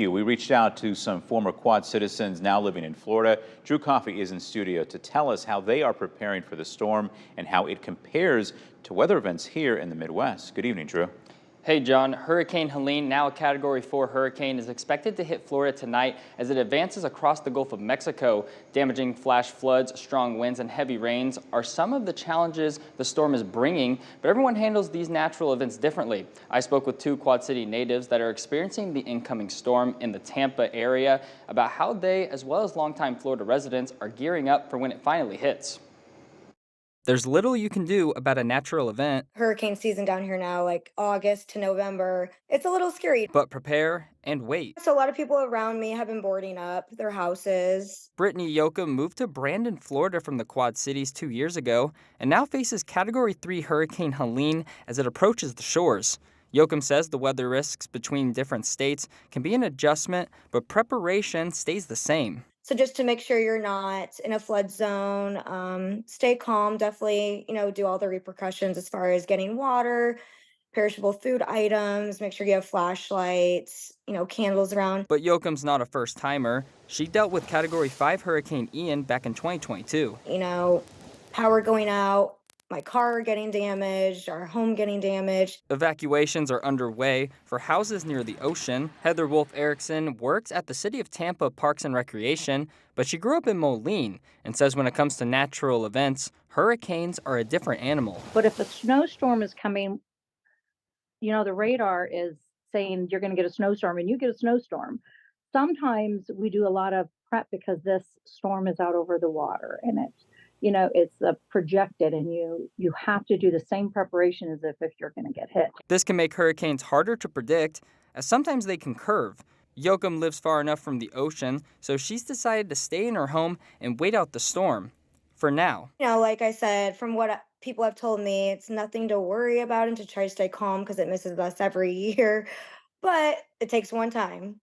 We reached out to some former Quad citizens now living in Florida. Drew Coffey is in studio to tell us how they are preparing for the storm and how it compares to weather events here in the Midwest. Good evening, Drew. Hey John, Hurricane Helene, now a Category 4 hurricane, is expected to hit Florida tonight as it advances across the Gulf of Mexico. Damaging flash floods, strong winds, and heavy rains are some of the challenges the storm is bringing, but everyone handles these natural events differently. I spoke with two Quad City natives that are experiencing the incoming storm in the Tampa area about how they, as well as longtime Florida residents, are gearing up for when it finally hits. There's little you can do about a natural event, Hurricane season down here now, like August to November. It's a little scary. but prepare and wait. So a lot of people around me have been boarding up their houses. Brittany Yoakum moved to Brandon, Florida from the Quad Cities 2 years ago and now faces Category 3 Hurricane Helene as it approaches the shores. Yoakum says the weather risks between different states can be an adjustment, but preparation stays the same. So just to make sure you're not in a flood zone, stay calm, definitely, do all the repercussions as far as getting water, perishable food items, make sure you have flashlights, candles around. But Yoakum's not a first-timer. She dealt with Category 5 Hurricane Ian back in 2022. Power going out, my car getting damaged, our home getting damaged. Evacuations are underway for houses near the ocean. Heather Wolf Erickson works at the City of Tampa Parks and Recreation, but she grew up in Moline and says when it comes to natural events, hurricanes are a different animal. But if a snowstorm is coming, the radar is saying you're going to get a snowstorm and you get a snowstorm. Sometimes we do a lot of prep because this storm is out over the water and it's projected, and you have to do the same preparation as if you're going to get hit. This can make hurricanes harder to predict, as sometimes they can curve. Yoakum lives far enough from the ocean, so she's decided to stay in her home and wait out the storm. For now. Like I said, from what people have told me, it's nothing to worry about and to try to stay calm because it misses us every year. But it takes one time.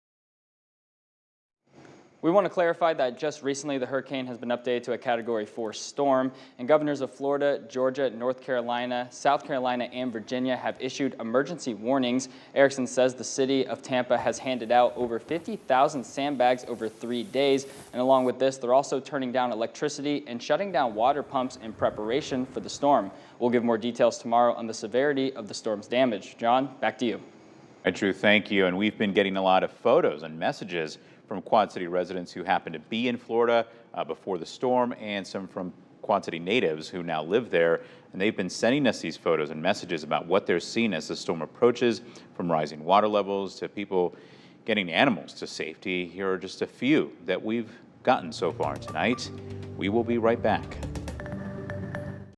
We want to clarify that just recently the hurricane has been updated to a Category 4 storm, and governors of Florida, Georgia, North Carolina, South Carolina, and Virginia have issued emergency warnings. Erickson says the city of Tampa has handed out over 50,000 sandbags over 3 days, and along with this, they're also turning down electricity and shutting down water pumps in preparation for the storm. We'll give more details tomorrow on the severity of the storm's damage. John, back to you. All right, Drew, thank you. And we've been getting a lot of photos and messages from Quad City residents who happen to be in Florida before the storm, and some from Quad City natives who now live there. And they've been sending us these photos and messages about what they're seeing as the storm approaches, from rising water levels to people getting animals to safety. Here are just a few that we've gotten so far tonight. We will be right back.